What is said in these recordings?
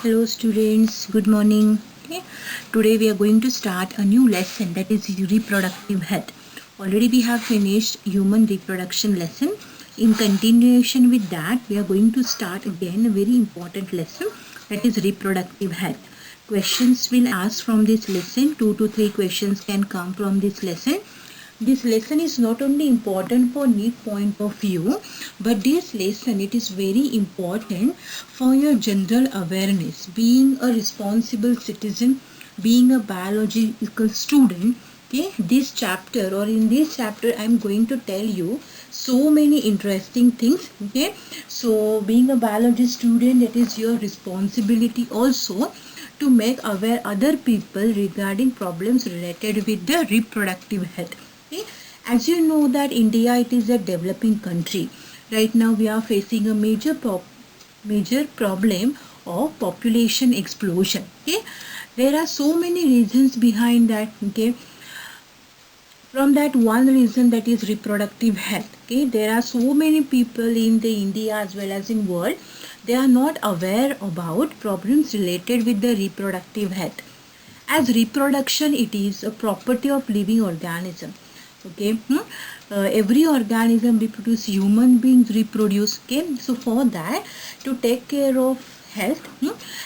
Hello students, good morning. Okay. Today we are going to start a new lesson, that is reproductive health. Already we have finished human reproduction lesson. In continuation with that, we are going to start again a very important lesson, that is reproductive health. Questions will ask from this lesson. 2 to 3 questions can come from this lesson. This lesson is not only important for NEET point of view, but this lesson, it is very important for your general awareness, being a responsible citizen, being a biological student. Okay, this chapter, or in this chapter I am going to tell you so many interesting things. Okay, so being a biology student, it is your responsibility also to make aware other people regarding problems related with the reproductive health. Okay? As you know that India, it is a developing country. Right now we are facing a major problem of population explosion. Okay? There are so many reasons behind that. Okay? From that one reason, that is reproductive health. Okay? There are so many people in the India as well as in world, they are not aware about problems related with the reproductive health. As reproduction, it is a property of living organism. Okay, every organism reproduce, human beings reproduce. Okay, so for that, to take care of health,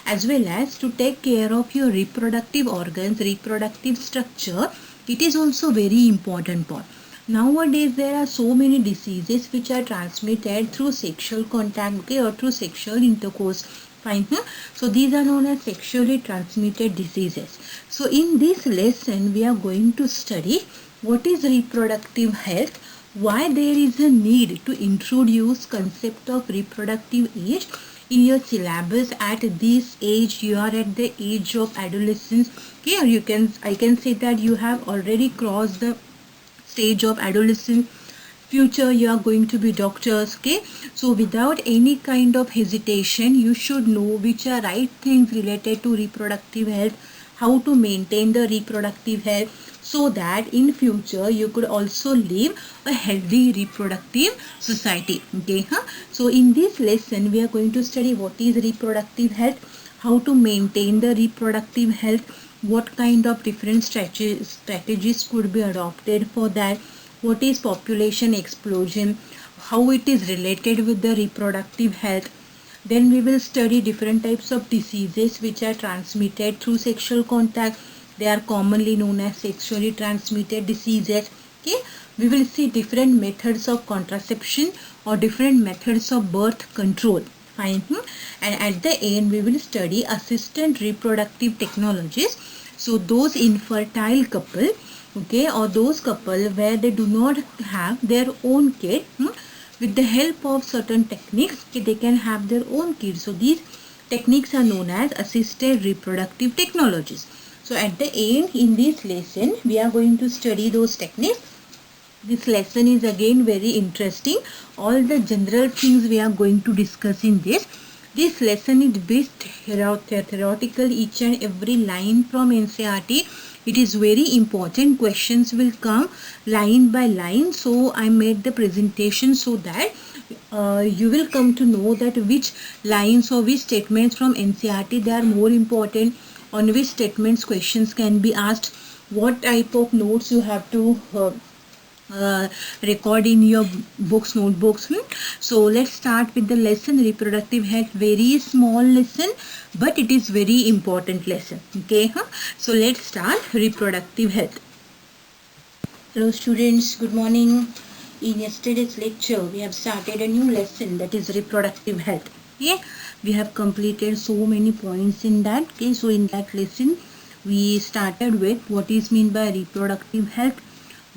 as well as to take care of your reproductive organs, reproductive structure, it is also very important part. Nowadays there are so many diseases which are transmitted through sexual contact, okay, or through sexual intercourse. Fine. So these are known as sexually transmitted diseases. So in this lesson we are going to study what is reproductive health, why there is a need to introduce concept of reproductive age in your syllabus. At this age, you are at the age of adolescence. Okay, or I can say that you have already crossed the stage of adolescence. Future you are going to be doctors. Okay, so without any kind of hesitation, you should know which are right things related to reproductive health, how to maintain the reproductive health, so that in future you could also live a healthy reproductive society. Okay, so in this lesson we are going to study what is reproductive health, how to maintain the reproductive health, what kind of different strategies could be adopted for that, what is population explosion, how it is related with the reproductive health. Then we will study different types of diseases which are transmitted through sexual contact. They are commonly known as sexually transmitted diseases. Okay, we will see different methods of contraception or different methods of birth control. Fine. And at the end we will study assisted reproductive technologies. So those infertile couple, okay, or those couple where they do not have their own kid, with the help of certain techniques, okay, they can have their own kids. So these techniques are known as assisted reproductive technologies. So at the end in this lesson we are going to study those techniques. This lesson is again very interesting. All the general things we are going to discuss in this. This lesson is based theoretical, each and every line from NCERT. It is very important. Questions will come line by line. So I made the presentation so that you will come to know that which lines or which statements from NCERT they are more important, on which statements questions can be asked, what type of notes you have to record in your books, notebooks. So let's start with the lesson reproductive health. Very small lesson, but it is very important lesson. Okay, so let's start reproductive health. Hello students, good morning. In yesterday's lecture we have started a new lesson, that is reproductive health. Okay, we have completed so many points in that. Okay, so in that lesson we started with what is meant by reproductive health,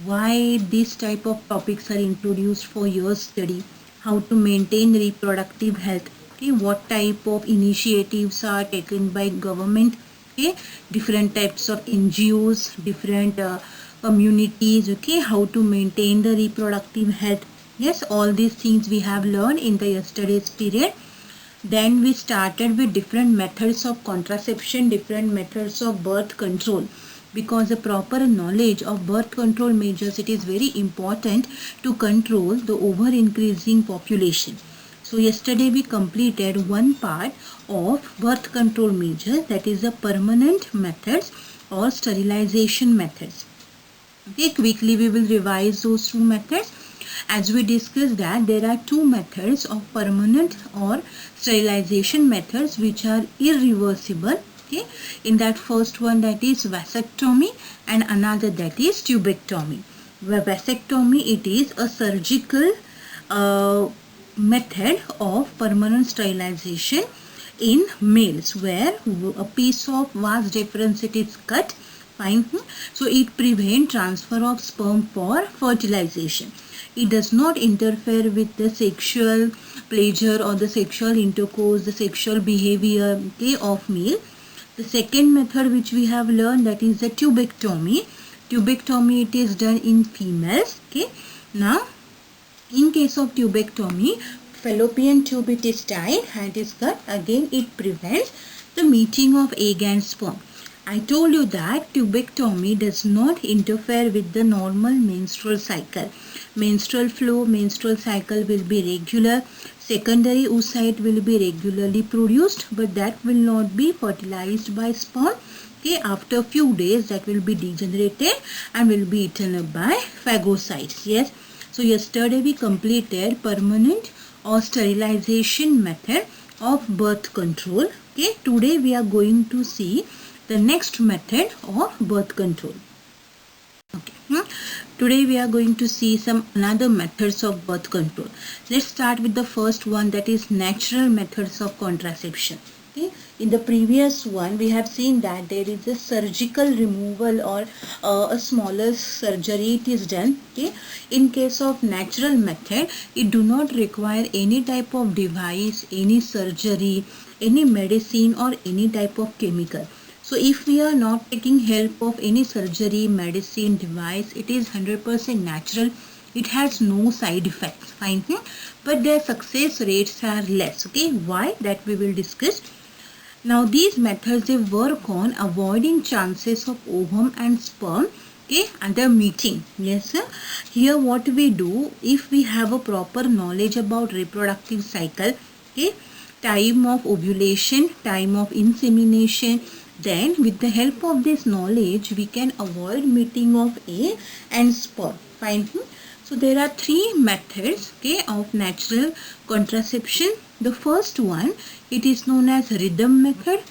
why this type of topics are introduced for your study, how to maintain reproductive health, okay, what type of initiatives are taken by government, okay, different types of NGOs, different communities, okay, how to maintain the reproductive health. Yes, all these things we have learned in the yesterday's period. Then we started with different methods of contraception, different methods of birth control. Because the proper knowledge of birth control measures, it is very important to control the over increasing population. So yesterday we completed one part of birth control measures, that is the permanent methods or sterilization methods. Okay, quickly we will revise those two methods. As we discussed that there are two methods of permanent or sterilization methods which are irreversible. Okay, in that first one, that is vasectomy, and another that is tubectomy. Where vasectomy, it is a surgical method of permanent sterilization in males, where a piece of vas deferens it is cut. Fine. So it prevents transfer of sperm for fertilization. It does not interfere with the sexual pleasure or the sexual intercourse, the sexual behavior, okay, of male. The second method which we have learned, that is the tubectomy. Tubectomy, it is done in females. Okay. Now, in case of tubectomy, fallopian tube it is tied and it is cut. Again, it prevents the meeting of egg and sperm. I told you that tubectomy does not interfere with the normal menstrual cycle. Menstrual flow, menstrual cycle will be regular. Secondary oocyte will be regularly produced, but that will not be fertilized by sperm. Okay, after a few days that will be degenerated and will be eaten up by phagocytes. Yes. So yesterday we completed permanent or sterilization method of birth control. Okay, today we are going to see the next method of birth control. Okay. Today we are going to see some another methods of birth control. Let's start with the first one, that is natural methods of contraception. Okay. In the previous one, we have seen that there is a surgical removal or a smaller surgery it is done. Okay. In case of natural method, it do not require any type of device, any surgery, any medicine or any type of chemical. So if we are not taking help of any surgery, medicine, device, it is 100% natural. It has no side effects. Fine. But their success rates are less. Okay. Why? That we will discuss. Now these methods, they work on avoiding chances of ovum and sperm, okay, and their meeting. Yes, sir. Here what we do, if we have a proper knowledge about reproductive cycle, okay, time of ovulation, time of insemination, then with the help of this knowledge we can avoid meeting of egg and sperm. Fine. So there are three methods, okay, of natural contraception. The first one, it is known as rhythm method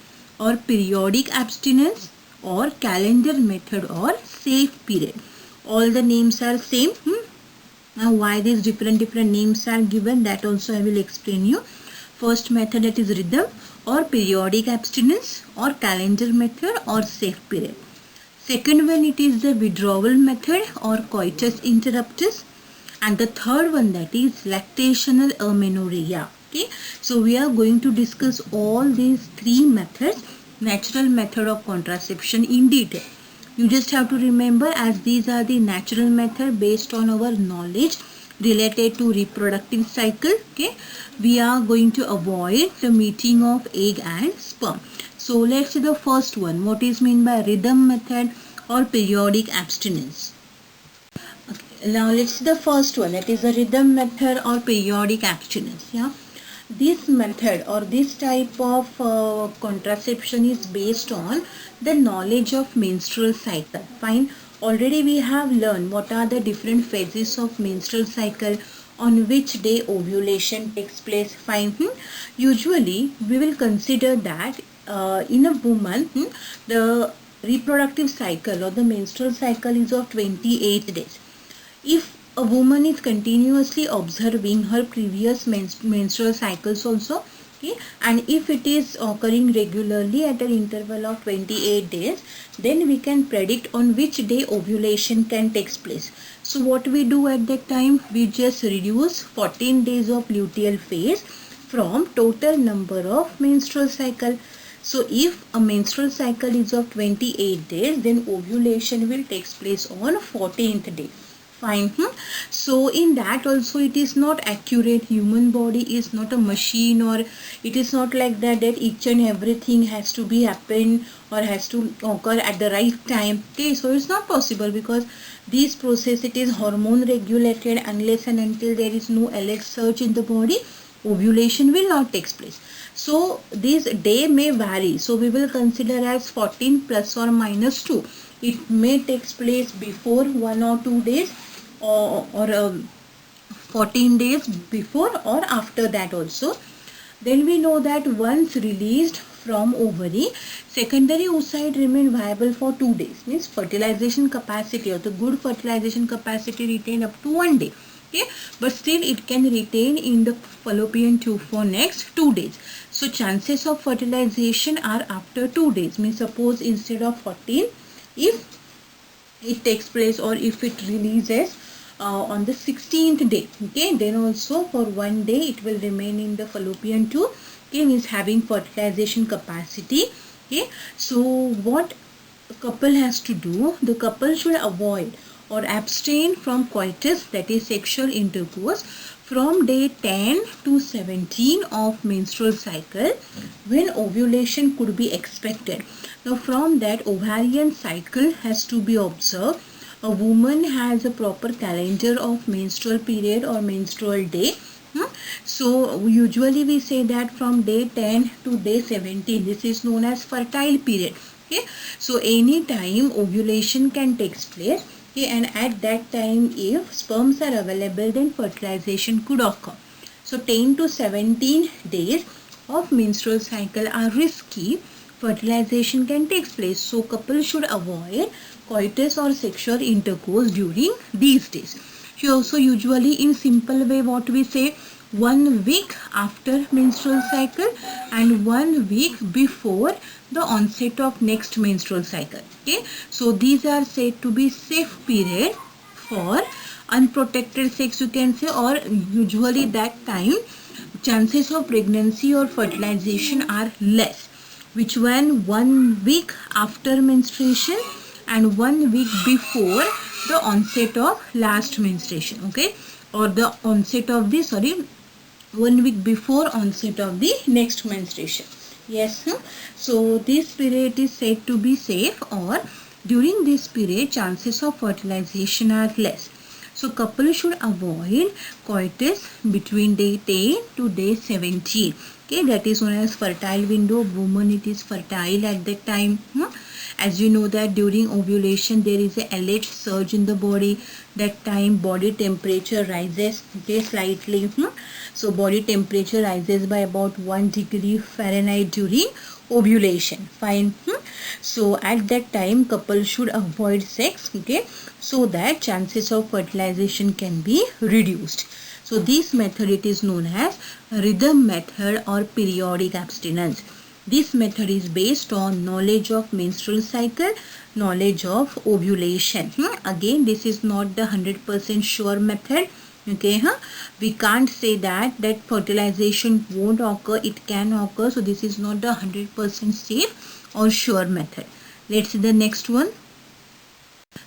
or periodic abstinence or calendar method or safe period. All the names are same. Now why these different names are given, that also I will explain you. First method, that is rhythm or periodic abstinence or calendar method or safe period. Second one, it is the withdrawal method or coitus interruptus. And the third one, that is lactational amenorrhea. Okay, so we are going to discuss all these three methods, natural method of contraception, in detail. You just have to remember, as these are the natural method based on our knowledge related to reproductive cycle. Okay, we are going to avoid the meeting of egg and sperm. So let's see the first one. What is meant by rhythm method or periodic abstinence? Okay, now let's see the first one, that is the rhythm method or periodic abstinence. Yeah. This method or this type of contraception is based on the knowledge of menstrual cycle. Fine. Already we have learned what are the different phases of menstrual cycle, on which day ovulation takes place. Fine. Usually we will consider that in a woman, the reproductive cycle or the menstrual cycle is of 28 days. If a woman is continuously observing her previous menstrual cycles also, okay, and if it is occurring regularly at an interval of 28 days, then we can predict on which day ovulation can take place. So what we do at that time, we just reduce 14 days of luteal phase from total number of menstrual cycle. So if a menstrual cycle is of 28 days, then ovulation will take place on 14th day. Fine. So in that also it is not accurate. Human body is not a machine, or it is not like that each and everything has to be happen or has to occur at the right time. Okay, so it's not possible, because this process, it is hormone regulated. Unless and until there is no LH surge in the body, ovulation will not take place. So this day may vary. So we will consider as 14 plus or minus 2. It may take place before 1 or 2 days, or 14 days before or after that also. Then we know that once released from ovary, secondary oocyte remain viable for 2 days. Means fertilization capacity, or the good fertilization capacity retained up to 1 day. Okay, but still it can retain in the fallopian tube for next 2 days. So chances of fertilization are after 2 days. Means suppose instead of 14, if it takes place or if it releases on the 16th day, okay, then also for 1 day it will remain in the fallopian tube, okay, means having fertilization capacity. Okay, so what couple has to do, the couple should avoid or abstain from coitus, that is sexual intercourse, from day 10 to 17 of menstrual cycle, when ovulation could be expected. Now from that, ovarian cycle has to be observed. A woman has a proper calendar of menstrual period or menstrual day. So usually we say that from day 10 to day 17, this is known as fertile period. Okay, so any time ovulation can take place. Okay, and at that time, if sperms are available, then fertilization could occur. So 10 to 17 days of menstrual cycle are risky. Fertilization can take place. So couple should avoid coitus or sexual intercourse during these days. So usually in simple way, what we say, 1 week after menstrual cycle and 1 week before the onset of next menstrual cycle. Okay, so these are said to be safe period for unprotected sex, you can say, or usually that time chances of pregnancy or fertilization are less. Which one? 1 week after menstruation and 1 week before the onset of last menstruation. Okay, or the onset of the 1 week before onset of the next menstruation. Yes, so this period is said to be safe, or during this period chances of fertilization are less. So couple should avoid coitus between day 10 to day 17. Okay, that is known as fertile window. Woman, it is fertile at that time. As you know that during ovulation there is a LH surge in the body. That time body temperature rises, okay, slightly. So body temperature rises by about 1 degree Fahrenheit during ovulation. Fine. So at that time couple should avoid sex, okay, so that chances of fertilization can be reduced. So this method, it is known as rhythm method or periodic abstinence. This method is based on knowledge of menstrual cycle, knowledge of ovulation. Again, this is not the 100% sure method. Okay, we can't say that fertilization won't occur. It can occur. So this is not the 100% safe or sure method. Let's see the next one.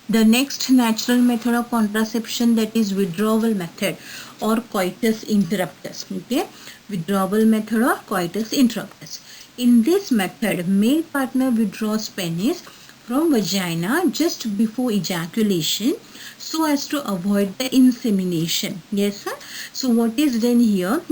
The next natural method of contraception, that is withdrawal method or coitus interruptus. Okay, withdrawal method or coitus interruptus. In this method, male partner withdraws penis from vagina just before ejaculation so as to avoid the insemination. Yes, sir? So what is done here?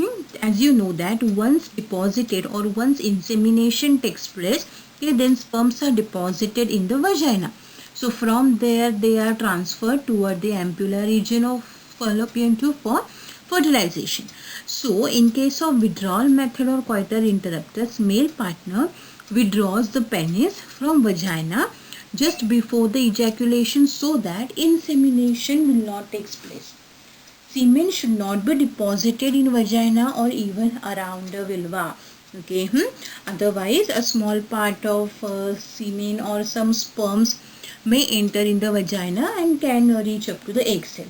As you know that once deposited or once insemination takes place, okay, then sperms are deposited in the vagina. So from there they are transferred toward the ampulla region of fallopian tube for fertilization. So in case of withdrawal method or coitus interruptus, male partner withdraws the penis from vagina just before the ejaculation so that insemination will not take place. Semen should not be deposited in vagina or even around the vulva. Okay, otherwise a small part of semen or some sperms may enter in the vagina and can reach up to the egg cell.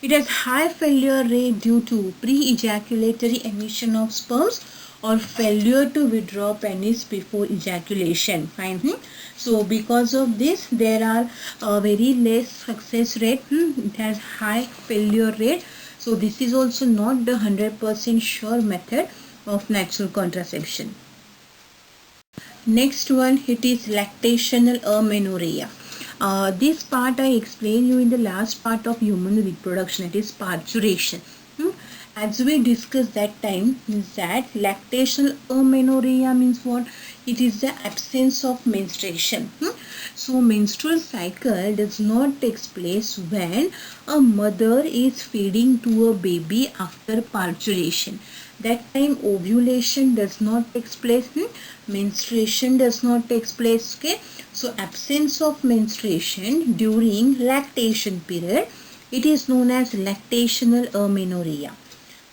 It has high failure rate due to pre-ejaculatory emission of sperms or failure to withdraw penis before ejaculation. Fine. So because of this, there are very less success rate. It has high failure rate. So this is also not the 100% sure method of natural contraception. Next one, it is lactational amenorrhea. This part I explained you in the last part of human reproduction, it is parturition. as we discussed that time, is that lactational amenorrhea means what? It is the absence of menstruation. So menstrual cycle does not take place when a mother is feeding to a baby after parturition. That time ovulation does not take place, menstruation does not take place. Okay, so absence of menstruation during lactation period, it is known as lactational amenorrhea.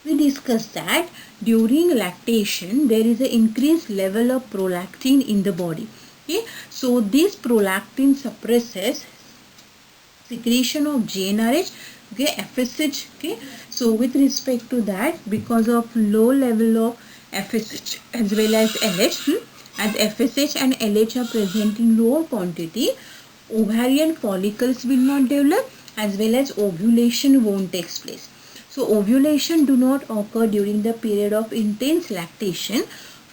We discussed that during lactation there is an increased level of prolactin in the body. Okay, so this prolactin suppresses secretion of GnRH, okay, FSH. Okay, so with respect to that, because of low level of FSH as well as LH, as FSH and LH are present in lower quantity, ovarian follicles will not develop as well as ovulation won't take place. So ovulation do not occur during the period of intense lactation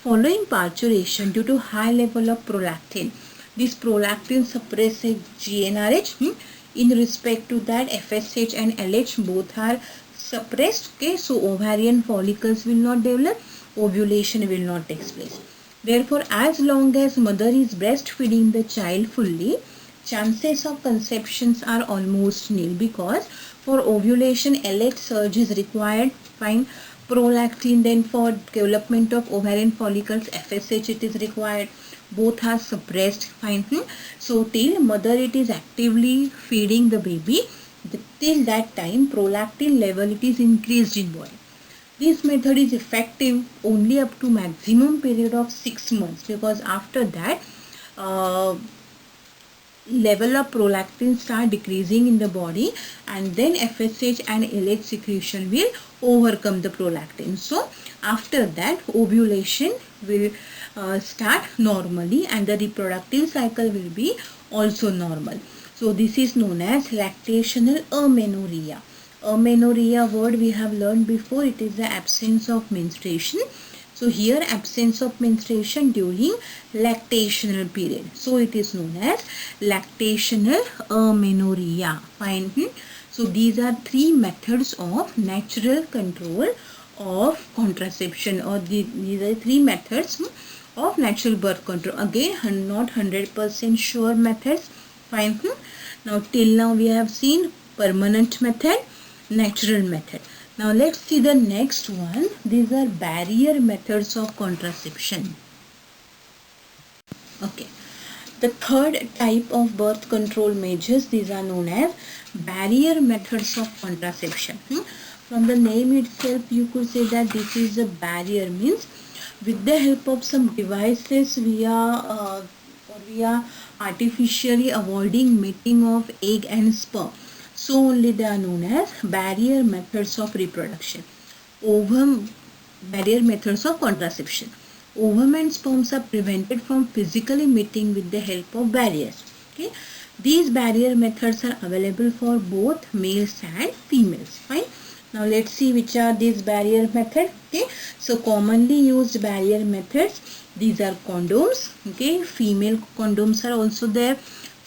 following parturition due to high level of prolactin. This prolactin suppresses GnRH. In respect to that, FSH and LH both are suppressed. Okay, so ovarian follicles will not develop, ovulation will not take place. Therefore, as long as mother is breastfeeding the child fully, chances of conceptions are almost nil, because for ovulation LH surge is required. Fine. Prolactin, then for development of ovarian follicles FSH it is required. Both are suppressed. Fine. So till mother it is actively feeding the baby, till that time prolactin level it is increased in body. This method is effective only up to maximum period of 6 months, because after that level of prolactin start decreasing in the body, and then FSH and LH secretion will overcome the prolactin. So after that ovulation will start normally, and the reproductive cycle will be also normal. So this is known as lactational amenorrhea. Amenorrhea word we have learned before, it is the absence of menstruation. So here absence of menstruation during lactational period. So it is known as lactational amenorrhea. Fine. So these are three methods of natural control of contraception, or these are three methods of natural birth control. Again, not 100% sure methods. Fine. Now till now we have seen permanent method, natural method. Now let's see the next one. These are barrier methods of contraception. Okay. The third type of birth control measures, these are known as barrier methods of contraception. From the name itself you could say that this is a barrier, means with the help of some devices we are artificially avoiding mating of egg and sperm. So only they are known as barrier methods of reproduction. Ovum, barrier methods of contraception. Ovum and sperms are prevented from physically mating with the help of barriers. Okay, these barrier methods are available for both males and females. Fine. Now let's see which are these barrier methods. Okay, so commonly used barrier methods, these are condoms. Okay, female condoms are also there.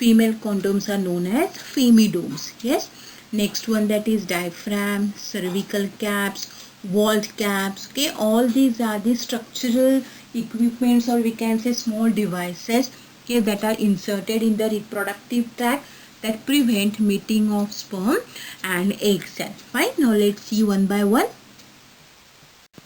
Female condoms are known as femidomes. Yes. Next one, that is diaphragm, cervical caps, vault caps. Okay, all these are the structural equipments, or we can say small devices, okay, that are inserted in the reproductive tract that prevent meeting of sperm and egg cell. Fine. Now let's see one by one.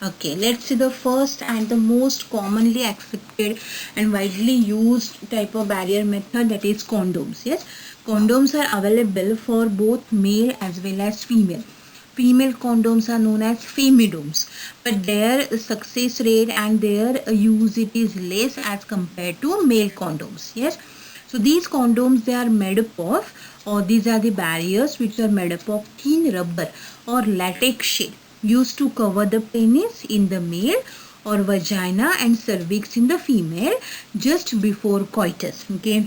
Okay, let's see the first and the most commonly accepted and widely used type of barrier method, that is condoms. Yes, condoms are available for both male as well as female. Female condoms are known as femidomes, but their success rate and their usage is less as compared to male condoms. Yes, so these condoms, they are made up of, or these are the barriers which are made up of thin rubber or latex sheet used to cover the penis in the male, or vagina and cervix in the female just before coitus. Okay,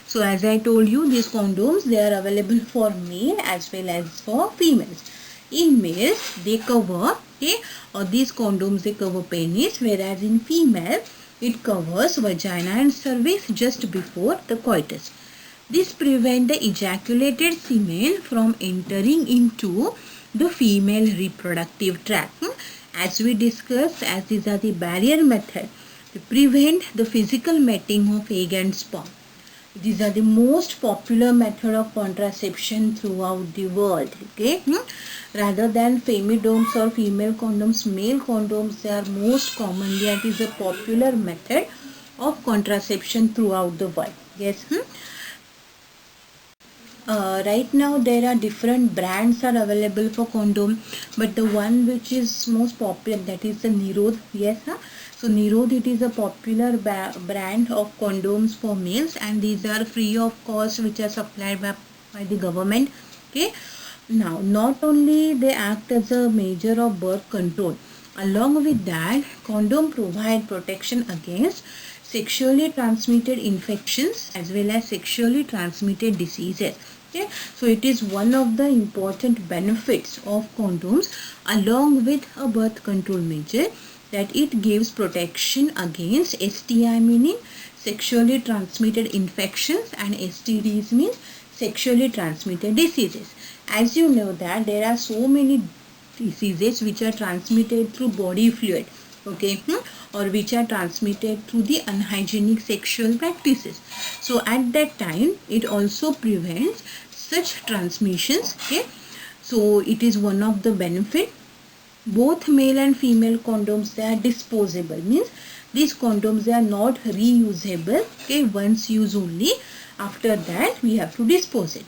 so as I told you, these condoms, they are available for male as well as for females. In males they cover, okay, or these condoms they cover penis, whereas in female it covers vagina and cervix just before the coitus. This prevents the ejaculated semen from entering into the female reproductive tract. As we discussed, as these are the barrier method to prevent the physical mating of egg and sperm. These are the most popular method of contraception throughout the world. Okay, rather than femidoms or female condoms, male condoms, they are most commonly, it is a popular method of contraception throughout the world. Yes. Right now there are different brands are available for condom, but the one which is most popular, that is the Nirod. Yes, so Nirod, it is a popular brand of condoms for males, and these are free of cost, which are supplied by the government. Okay, now not only they act as a measure of birth control, along with that, condom provide protection against sexually transmitted infections as well as sexually transmitted diseases. Okay, so it is one of the important benefits of condoms along with a birth control measure, that it gives protection against STI, meaning sexually transmitted infections, and STDs means sexually transmitted diseases. As you know that there are so many diseases which are transmitted through body fluid, okay, or which are transmitted through the unhygienic sexual practices. So at that time it also prevents such transmissions. Okay, so it is one of the benefit. Both male and female condoms, they are disposable, means these condoms, they are not reusable. Okay, once use only, after that we have to dispose it.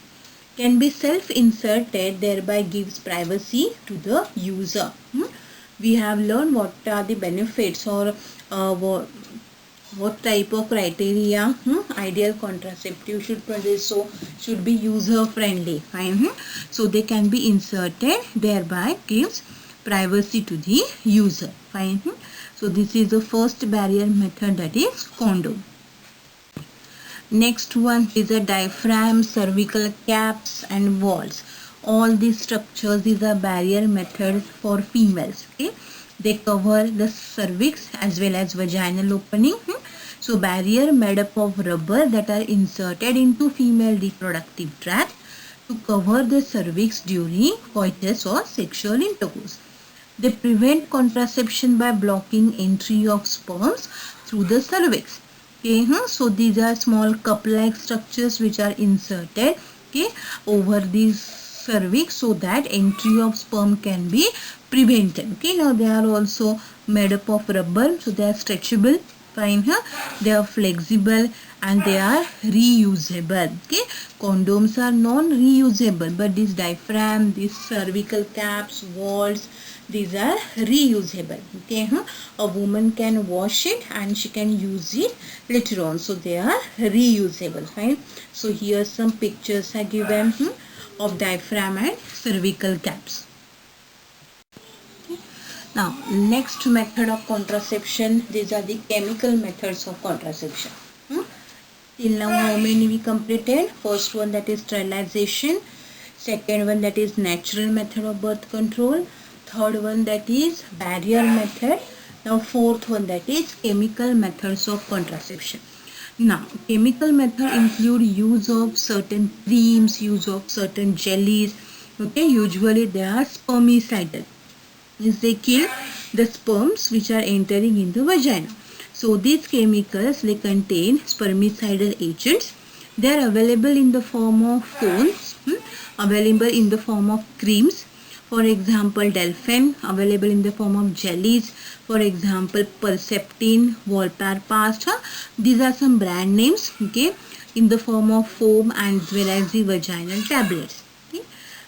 Can be self-inserted, thereby gives privacy to the user. We have learned what are the benefits, or what type of criteria ideal contraceptive should produce. So should be user friendly. Fine. So they can be inserted, thereby gives privacy to the user. Fine. So this is the first barrier method, that is condom. Next one is a diaphragm, cervical caps and walls. All these structures, these are barrier methods for females. Okay, they cover the cervix as well as vaginal opening. So barrier made up of rubber that are inserted into female reproductive tract to cover the cervix during coitus or sexual intercourse. They prevent contraception by blocking entry of sperms through the cervix. Okay, so these are small cup-like structures which are inserted, okay, over the cervix, so that entry of sperm can be prevented. Okay, now they are also made up of rubber, so they are stretchable. Fine, they are flexible and they are reusable. Okay, condoms are non-reusable, but this diaphragm, these cervical caps, walls, these are reusable. Okay, a woman can wash it and she can use it later on, so they are reusable. Fine. So here some pictures are given of diaphragm and cervical caps. Okay. Now next method of contraception, these are the chemical methods of contraception. Till now how many we completed? First one, that is sterilization. Second one, that is natural method of birth control. Third one, that is barrier method. Now fourth one, that is chemical methods of contraception. Now chemical method include use of certain creams, use of certain jellies. Okay, usually they are spermicidal, means they kill the sperms which are entering in the vagina. So these chemicals, they contain spermicidal agents. They are available in the form of foams, available in the form of creams. For example, Delphin, available in the form of jellies. For example, Perceptin, Volpar-Past. These are some brand names, okay, in the form of foam and as well as the vaginal tablets. Okay.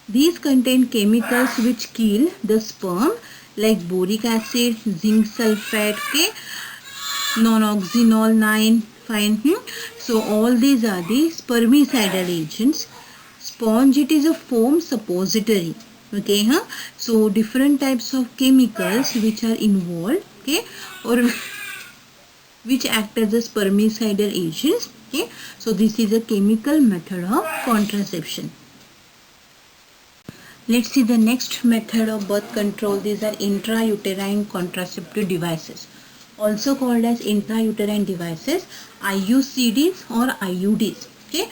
These contain chemicals which kill the sperm, like boric acid, zinc sulfate, okay, nonoxynol 9. Fine. So all these are the spermicidal agents. Sponge, it is a foam suppository. Okay, so different types of chemicals which are involved, okay, or which act as a spermicidal agents. Okay, so this is a chemical method of contraception. Let's see the next method of birth control. These are intrauterine contraceptive devices, also called as intrauterine devices, IUCDs or IUDs. Okay,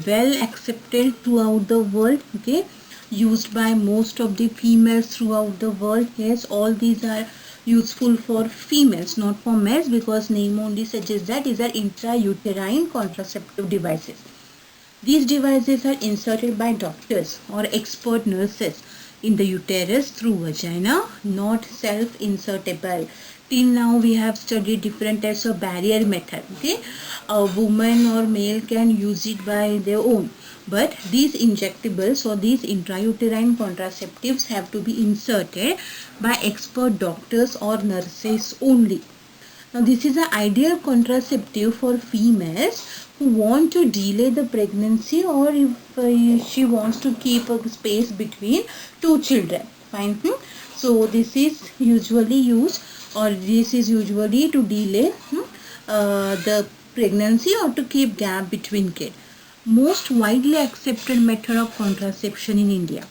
well accepted throughout the world. Okay, used by most of the females throughout the world. Yes, all these are useful for females, not for males, because name only suggests that these are intrauterine contraceptive devices. These devices are inserted by doctors or expert nurses in the uterus through vagina, not self-insertable. Till now we have studied different types of barrier method. Okay, a woman or male can use it by their own, but these injectables or these intrauterine contraceptives have to be inserted by expert doctors or nurses only. Now this is an ideal contraceptive for females who want to delay the pregnancy, or if she wants to keep a space between two children. Fine. So this is usually used, or this is usually to delay the pregnancy or to keep gap between kids. Most widely accepted method of contraception in India.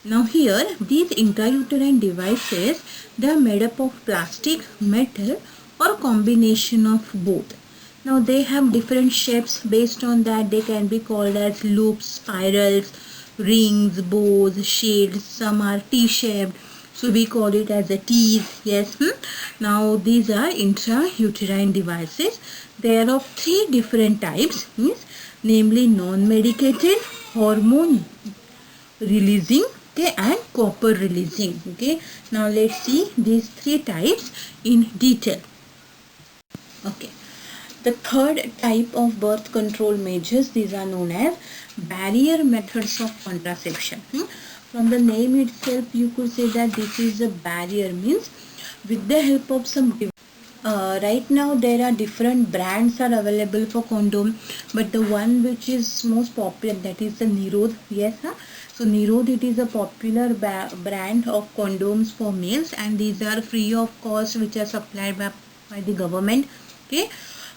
Now here, these intrauterine devices, they are made up of plastic, metal, or combination of both. Now they have different shapes. Based on that, they can be called as loops, spirals, rings, bows, shields. Some are T-shaped, so we call it as a T's. Yes. Now these are intrauterine devices. They are of three different types, namely non-medicated, hormone releasing, okay, and copper releasing. Okay, now let's see these three types in detail. Okay, the third type of birth control measures, these are known as barrier methods of contraception. From the name itself you could say that this is a barrier, means with the help of some right now there are different brands are available for condom, but the one which is most popular, that is the Nirod. Yes, so Nirod, it is a popular brand of condoms for males, and these are free of cost, which are supplied by the government. Okay,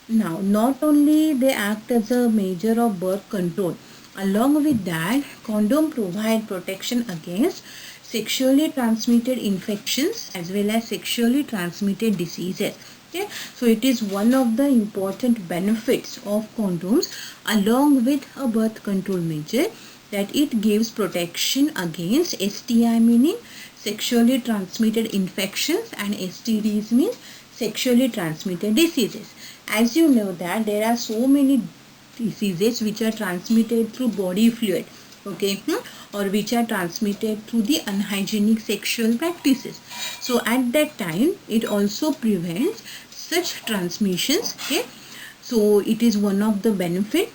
now not only they act as a measure of birth control, along with that condom provide protection against sexually transmitted infections as well as sexually transmitted diseases. Okay, so it is one of the important benefits of condoms along with a birth control measure, that it gives protection against STI, meaning sexually transmitted infections, and STDs means sexually transmitted diseases. As you know that there are so many diseases which are transmitted through body fluid, okay, or which are transmitted through the unhygienic sexual practices. So at that time it also prevents such transmissions. Okay, so it is one of the benefit.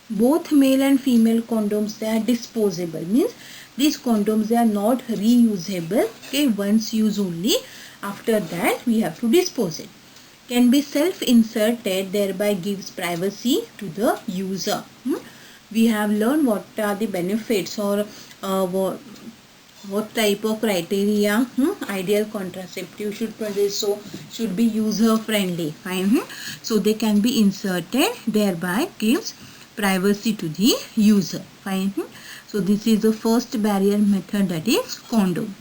Both male and female condoms, they are disposable, means these condoms, they are not reusable. Okay, once use only, after that we have to dispose it. Can be self-inserted, thereby gives privacy to the user. We have learned what are the benefits, or what type of criteria ideal contraceptive should produce. So should be user friendly. Fine. So they can be inserted, thereby gives privacy to the user. Fine. So this is the first barrier method, that is condom.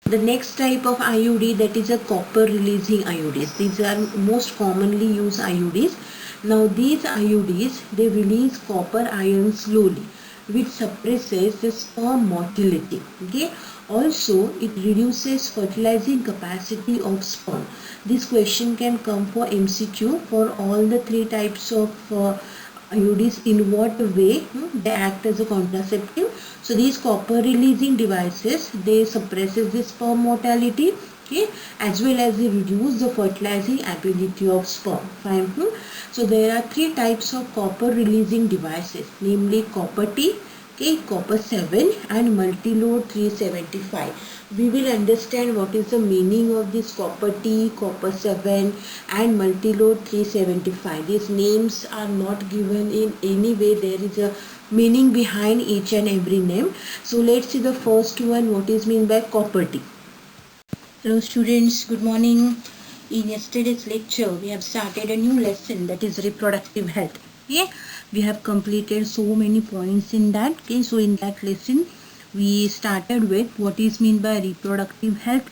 The next type of IUD, that is a copper releasing IUDs. These are most commonly used IUDs. Now these IUDs, they release copper ion slowly, which suppresses the sperm motility. Okay. Also, it reduces fertilizing capacity of sperm. This question can come for MCQ for all the three types of IUDs. In what way they act as a contraceptive? So these copper releasing devices, they suppresses the sperm motility, okay, as well as they reduce the fertilizing ability of sperm. Fine. So there are three types of copper releasing devices, namely copper T, okay, copper 7 and multi-load 375. We will understand what is the meaning of this copper T, copper 7 and multi-load 375. These names are not given in any way. There is a meaning behind each and every name. So let's see the first one, what is meant by copper T. Hello students, good morning. In yesterday's lecture we have started a new lesson, that is reproductive health. Okay, we have completed so many points in that. Okay, so in that lesson we started with what is meant by reproductive health,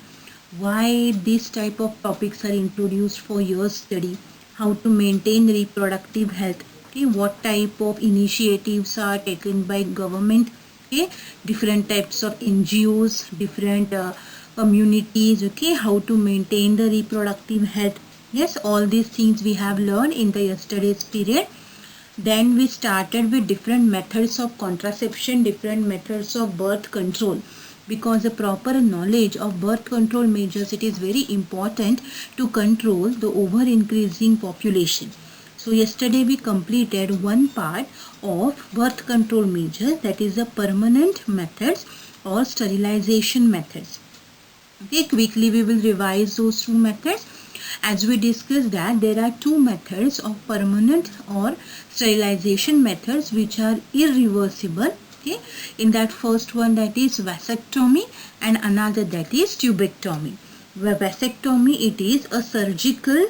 why this type of topics are introduced for your study, how to maintain reproductive health, okay, what type of initiatives are taken by government, okay, different types of NGOs, different communities, okay, how to maintain the reproductive health. Yes, all these things we have learned in the yesterday's period. Then we started with different methods of contraception, different methods of birth control, because the proper knowledge of birth control measures, it is very important to control the over increasing population. So yesterday we completed one part of birth control measures, that is the permanent methods or sterilization methods. Okay, quickly we will revise those two methods. As we discussed that there are two methods of permanent or sterilization methods which are irreversible. Okay, in that first one, that is vasectomy, and another that is tubectomy. Where vasectomy, it is a surgical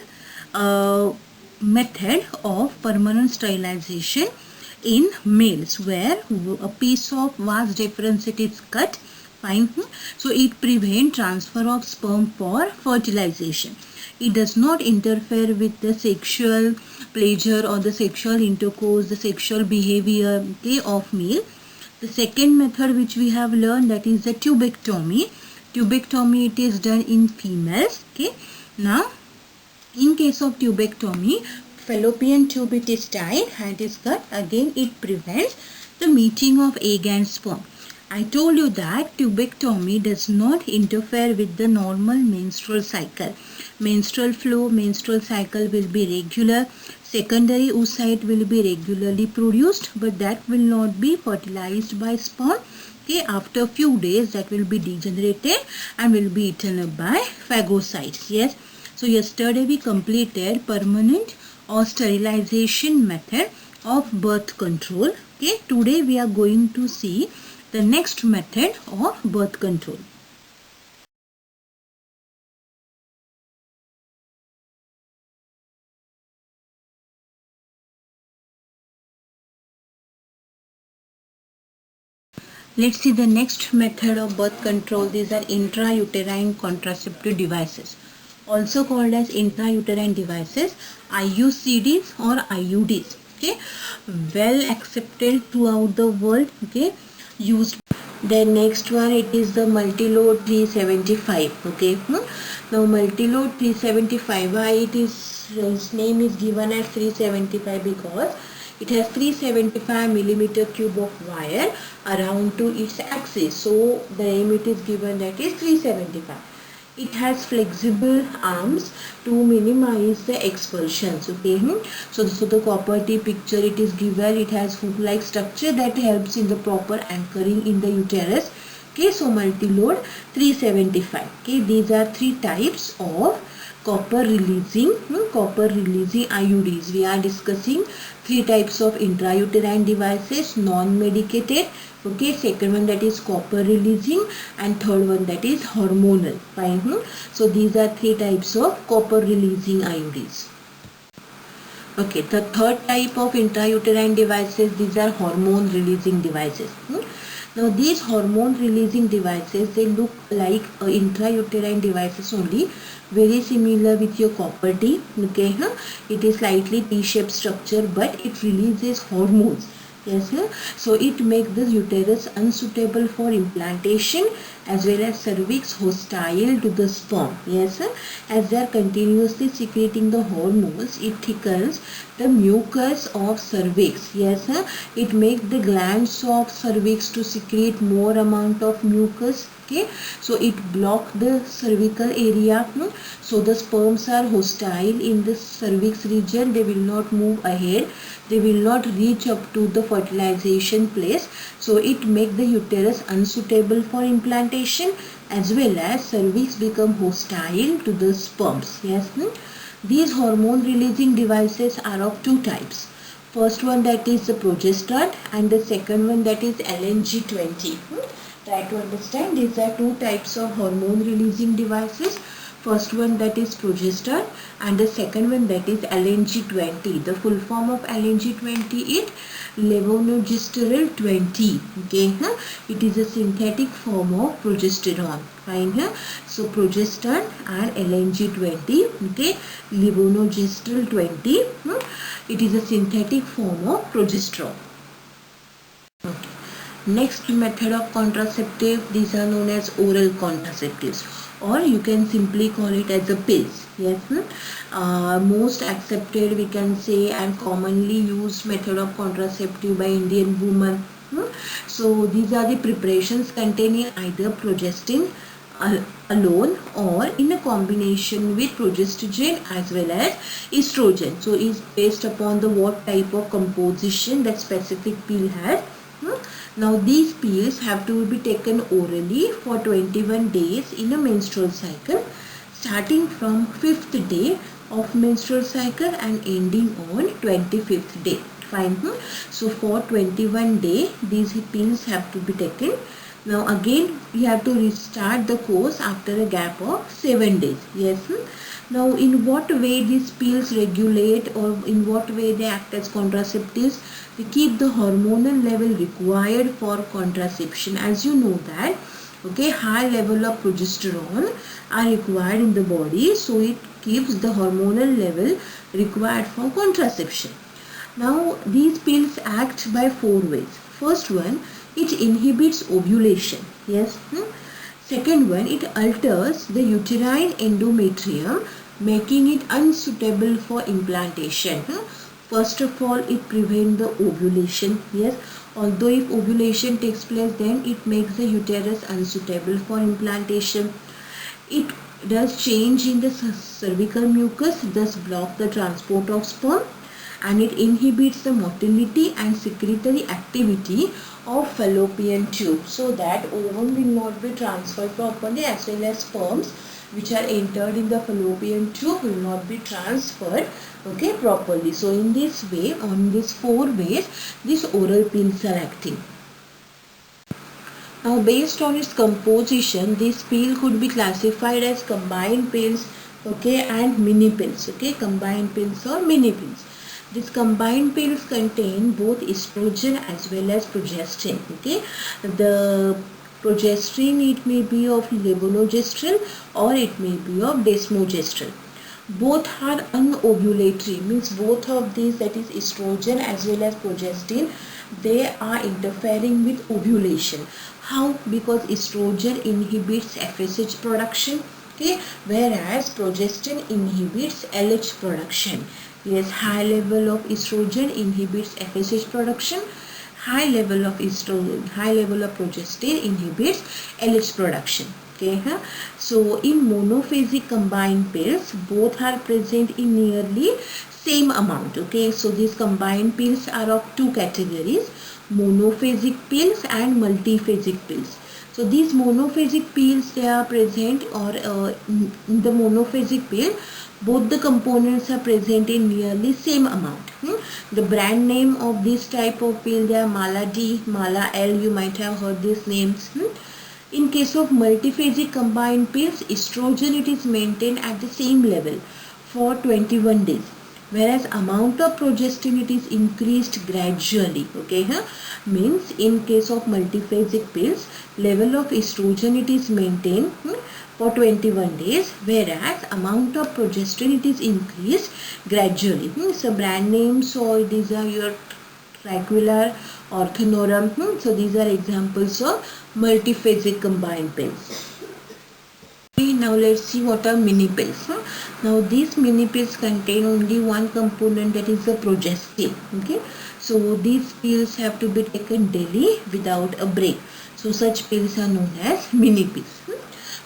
method of permanent sterilization in males, where a piece of vas deferens it is cut. Fine. So it prevents transfer of sperm for fertilization. It does not interfere with the sexual pleasure or the sexual intercourse, the sexual behavior, okay, of male. The second method which we have learned, that is the tubectomy. Tubectomy, it is done in females. Okay. Now, in case of tubectomy, fallopian tube it is tied and it is cut. Again, it prevents the meeting of egg and sperm. I told you that tubectomy does not interfere with the normal menstrual cycle. Menstrual flow, menstrual cycle will be regular. Secondary oocyte will be regularly produced, but that will not be fertilized by sperm. Okay, after a few days that will be degenerated and will be eaten up by phagocytes. Yes. So yesterday we completed permanent or sterilization method of birth control. Okay, today we are going to see the next method of birth control. Let's see the next method of birth control. These are intrauterine contraceptive devices, also called as intrauterine devices, IUCDs or IUDs. Okay, well accepted throughout the world. Okay, used. The next one, it is the Multilode 375. Okay, now Multilode 375, why its name is given as 375? Because it has 375 millimeter cube of wire around to its axis. So the name it is given, that is 375. It has flexible arms to minimize the expulsions. Okay, so the property picture it is given. It has hook-like structure that helps in the proper anchoring in the uterus. Okay, so Multilode 375. Okay, these are three types of copper releasing IUDs. We are discussing three types of intrauterine devices: non-medicated, okay, second one that is copper releasing, and third one that is hormonal. Fine. So these are three types of copper releasing IUDs. Okay, the third type of intrauterine devices, these are hormone releasing devices. Now these hormone releasing devices, they look like intrauterine devices only, very similar with your copper T. Okay, it is slightly T-shaped structure, but it releases hormones. Yes, so it makes the uterus unsuitable for implantation, as well as cervix hostile to the sperm. Yes, as they are continuously secreting the hormones, it thickens the mucus of cervix. Yes, it makes the glands of cervix to secrete more amount of mucus. Okay, so it blocks the cervical area. So the sperms are hostile in the cervix region. They will not move ahead. They will not reach up to the fertilization place. So it makes the uterus unsuitable for implantation, as well as cervix become hostile to the sperms. Yes. These hormone releasing devices are of two types. First one, that is the progesterone, and the second one, that is LNG20. Try to understand, these are two types of hormone releasing devices. First one that is progestin, and the second one that is LNG20. The full form of LNG20 is levonorgestrel 20. Okay, it is a synthetic form of progesterone. Fine, so progestin and LNG20. Okay, levonorgestrel 20. It is a synthetic form of progesterone. Okay. Next method of contraceptive, these are known as oral contraceptives, or you can simply call it as a pills. Yes, most accepted, we can say, and commonly used method of contraceptive by Indian women. So these are the preparations containing either progestin alone or in a combination with progesterone as well as estrogen. So it's based upon the what type of composition that specific pill has. Now these pills have to be taken orally for 21 days in a menstrual cycle, starting from 5th day of menstrual cycle and ending on 25th day. Fine. So for 21 days these pills have to be taken. Now again we have to restart the course after a gap of 7 days. Yes. Now in what way these pills regulate, or in what way they act as contraceptives? They keep the hormonal level required for contraception. As you know that, okay, high level of progesterone are required in the body, so it keeps the hormonal level required for contraception. Now these pills act by 4 ways. First one, it inhibits ovulation. Yes. Second one, it alters the uterine endometrium, making it unsuitable for implantation. First of all, it prevents the ovulation. Yes, although if ovulation takes place, then it makes the uterus unsuitable for implantation. It does change in the cervical mucus, thus block the transport of sperm, and it inhibits the motility and secretory activity of fallopian tube, so that ovum will not be transferred properly, as well as sperms which are entered in the fallopian tube will not be transferred, okay, properly. So in this way, on these 4 ways, these oral pills are acting. Now based on its composition, this pill could be classified as combined pills, okay, and mini pills, okay, combined pills or mini pills. These combined pills contain both estrogen as well as progestin. Okay, the progesterone, it may be of levonorgestrel or it may be of desmogestrel. Both are unovulatory, means both of these, that is estrogen as well as progestin, they are interfering with ovulation. How? Because estrogen inhibits FSH production, okay, whereas progestin inhibits LH production. Yes, high level of estrogen inhibits FSH production. High level of progestin inhibits LH production. Okay, so in monophasic combined pills, both are present in nearly same amount. Okay, so these combined pills are of 2 categories: monophasic pills and multiphasic pills. So these monophasic pills, they are present, or in the monophasic pill, both the components are present in nearly same amount. The brand name of this type of pill, they are Mala D, Mala L, you might have heard these names. In case of multiphasic combined pills, estrogen, it is maintained at the same level for 21 days, whereas amount of progestin, it is increased gradually. Okay, means in case of multiphasic pills, level of estrogen, it is maintained for 21 days, whereas amount of progesterone, it is increased gradually. So brand names, or these are your Traqualar, Orthanorum. So these are examples of multiphasic combined pills. Okay, now let's see what are mini pills. Now these mini pills contain only one component, that is the progestin. Okay, so these pills have to be taken daily without a break. So such pills are known as mini pills.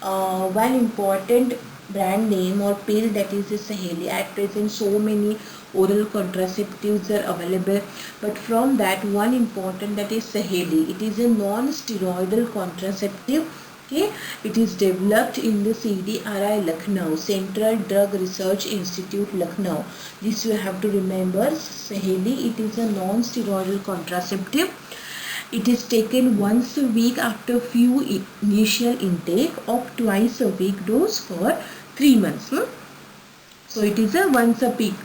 One important brand name or pill, that is the Saheli. At present, so many oral contraceptives are available, but from that, one important, that is Saheli. It is a non-steroidal contraceptive. Okay, it is developed in the CDRI Lucknow, Central Drug Research Institute, Lucknow. This you have to remember. Saheli, it is a non-steroidal contraceptive. It is taken once a week after few initial intake of twice a week dose for 3 months. So it is a once a week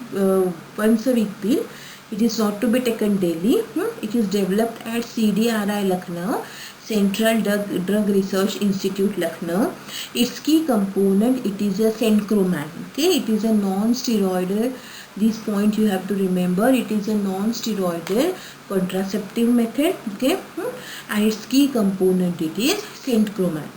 pill. It is not to be taken daily. It is developed at CDRI Lucknow, Central Drug Research Institute Lucknow. Its key component, it is a Cencroman. Okay, it is a non-steroidal. This point you have to remember. It is a non-steroidal contraceptive method. Okay, and its key component, it is Cencroman.